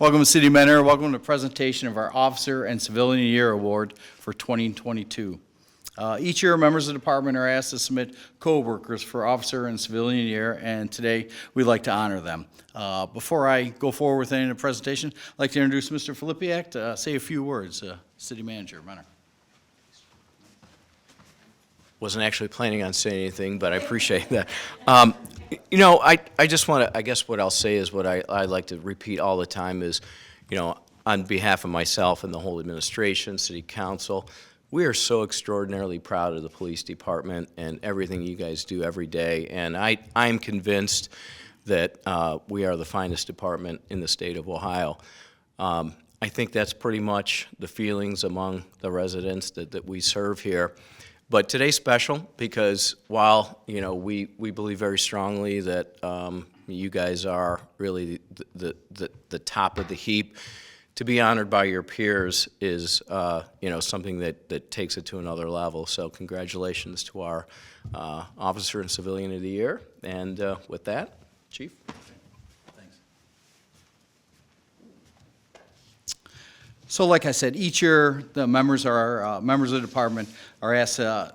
Welcome, City Mentor. Welcome to the presentation of our Officer and Civilian Year Award for 2022. Each year, members of the department are asked to submit co-workers for Officer and Civilian Year, and today we'd like to honor them. Before I go forward with any of the presentation, I'd like to introduce Mr. Filippiak to say a few words. City Manager, Mentor. Wasn't actually planning on saying anything, but I appreciate that. I just want to, I guess what I'll say is what I like to repeat all the time is, on behalf of myself and the whole administration, City Council, we are so extraordinarily proud of the police department and everything you guys do every day. And I'm convinced that we are the finest department in the state of Ohio. I think that's pretty much the feelings among the residents that we serve here. But today's special because while we believe very strongly that you guys are really the top of the heap, to be honored by your peers is something that takes it to another level. So congratulations to our Officer and Civilian of the Year. And with that, Chief. So like I said, each year the members of the department are asked to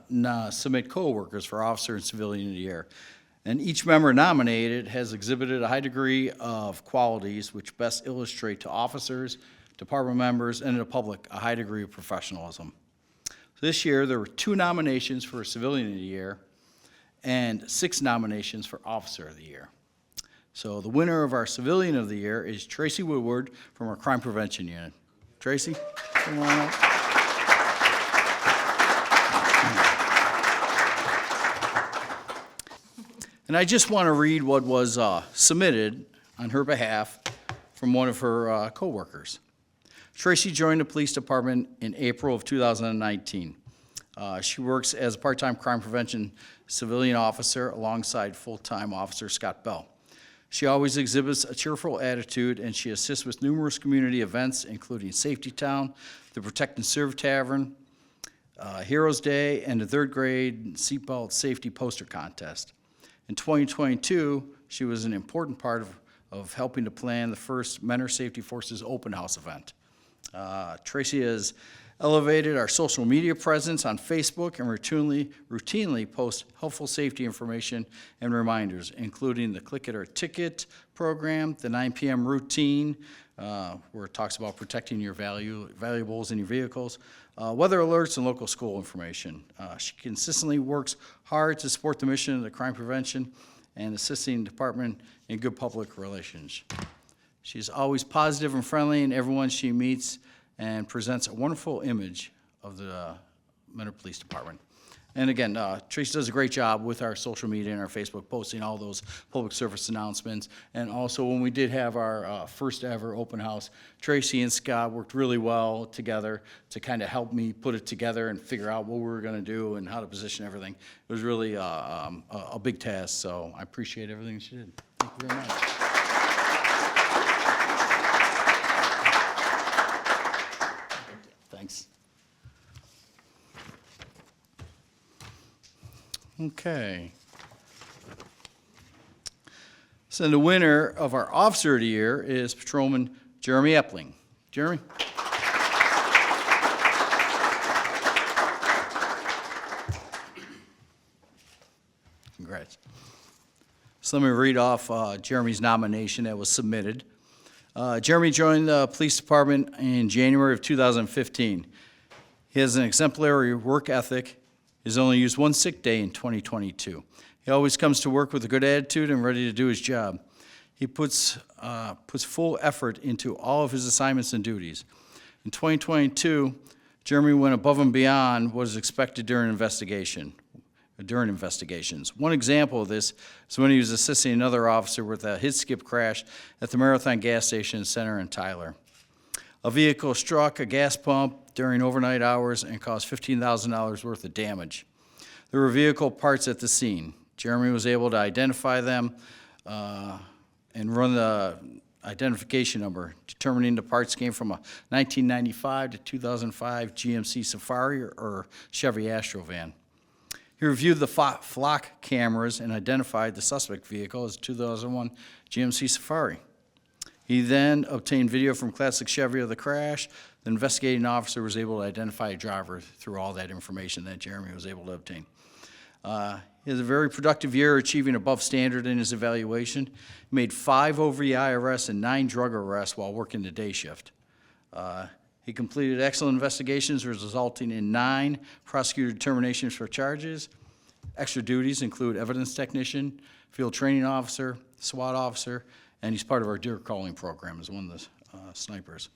submit co-workers for Officer and Civilian of the Year. And each member nominated has exhibited a high degree of qualities which best illustrate to officers, department members, and the public a high degree of professionalism. This year there were 2 nominations for Civilian of the Year and 6 nominations for Officer of the Year. So the winner of our Civilian of the Year is Tracey Woodward from our Crime Prevention Unit. Tracey, come on up. And I just want to read what was submitted on her behalf from one of her co-workers. Tracey joined the police department in April of 2019. She works as a part-time crime prevention civilian officer alongside full-time officer Scott Bell. She always exhibits a cheerful attitude, and she assists with numerous community events, including Safety Town, the Protect and Serve Tavern, Heroes Day, and the 3rd grade seatbelt safety poster contest. In 2022, she was an important part of helping to plan the first Mentor Safety Forces open house event. Tracey has elevated our social media presence on Facebook and routinely posts helpful safety information and reminders, including the Click It or Ticket program, the 9 p.m. routine, where it talks about protecting your valuables in your vehicles, weather alerts, and local school information. She consistently works hard to support the mission of the crime prevention and assisting the department in good public relations. She's always positive and friendly in everyone she meets and presents a wonderful image of the Mentor Police Department. And again, Tracey does a great job with our social media and our Facebook, posting all those public service announcements. And also when we did have our first ever open house, Tracey and Scott worked really well together to kind of help me put it together and figure out what we were gonna do and how to position everything. It was really a big task, so I appreciate everything she did. Thank you very much. Thanks. Okay. So the winner of our Officer of the Year is Patrolman Jeremy Epling. Jeremy? Congrats. So let me read off Jeremy's nomination that was submitted. Jeremy joined the police department in January of 2015. He has an exemplary work ethic. He's only used 1 sick day in 2022. He always comes to work with a good attitude and ready to do his job. He puts full effort into all of his assignments and duties. In 2022, Jeremy went above and beyond what is expected during investigations. One example of this is when he was assisting another officer with a hit-skip crash at the Marathon gas station center in Tyler. A vehicle struck a gas pump during overnight hours and caused $15,000 worth of damage. There were vehicle parts at the scene. Jeremy was able to identify them and run the identification number, determining the parts came from a 1995 to 2005 GMC Safari or Chevy Astro van. He reviewed the flock cameras and identified the suspect vehicle as a 2001 GMC Safari. He then obtained video from Classic Chevy of the crash. The investigating officer was able to identify a driver through all that information that Jeremy was able to obtain. He has a very productive year, achieving above standard in his evaluation. He made 5 OVI arrests and 9 drug arrests while working the day shift. He completed excellent investigations, resulting in 9 prosecutor determinations for charges. Extra duties include evidence technician, field training officer, SWAT officer, and he's part of our deer calling program as one of the snipers.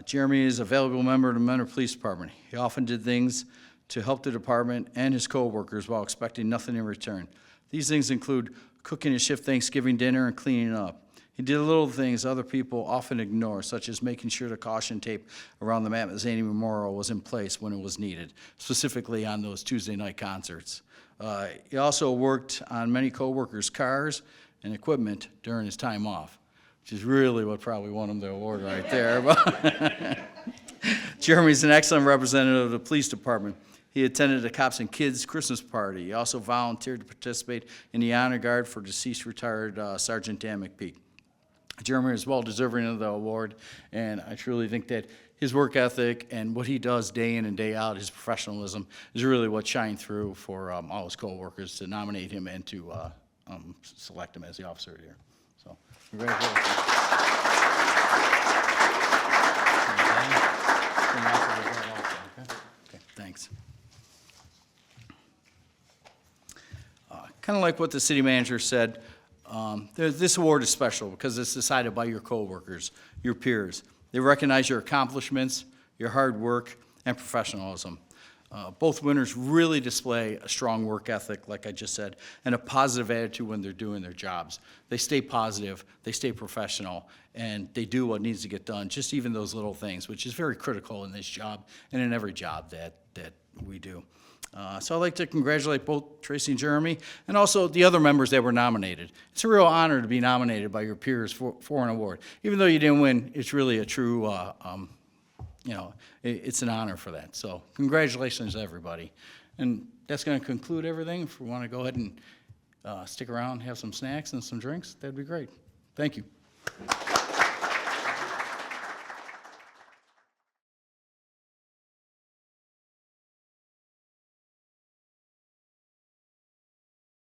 Jeremy is a valuable member of the Mentor Police Department. He often did things to help the department and his coworkers while expecting nothing in return. These things include cooking a shift Thanksgiving dinner and cleaning up. He did little things other people often ignore, such as making sure the caution tape around the Matt Mazzani Memorial was in place when it was needed, specifically on those Tuesday night concerts. He also worked on many coworkers' cars and equipment during his time off, which is really what probably won him the award right there. Jeremy's an excellent representative of the police department. He attended the Cops and Kids Christmas party. He also volunteered to participate in the honor guard for deceased retired Sergeant Dan McPeak. Jeremy is well deserving of the award, and I truly think that his work ethic and what he does day in and day out, his professionalism, is really what shined through for all his coworkers to nominate him and to select him as the officer of the year. So, congratulations. Okay, thanks. Kind of like what the city manager said, this award is special because it's decided by your coworkers, your peers. They recognize your accomplishments, your hard work, and professionalism. Both winners really display a strong work ethic, like I just said, and a positive attitude when they're doing their jobs. They stay positive, they stay professional, and they do what needs to get done, just even those little things, which is very critical in this job and in every job that we do. So I'd like to congratulate both Tracey and Jeremy, and also the other members that were nominated. It's a real honor to be nominated by your peers for an award. Even though you didn't win, it's really a true, it's an honor for that. So congratulations to everybody. And that's going to conclude everything. If we want to go ahead and stick around, have some snacks and some drinks, that'd be great. Thank you.